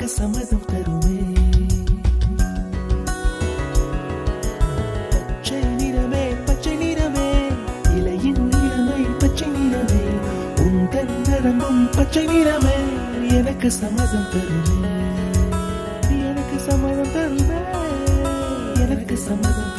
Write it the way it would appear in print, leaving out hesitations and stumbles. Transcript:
எனக்கு சம்மதம் தருமே. பச்சை நிறமே பச்சை நிறமே, இலையின் நிறமை பச்சை நிறமே, உந்தன் நரம்பும் பச்சை நிறமே, எனக்கு சம்மதம் தருமே, எனக்கு சம்மதம் தருமே, எனக்கு சம்மதம்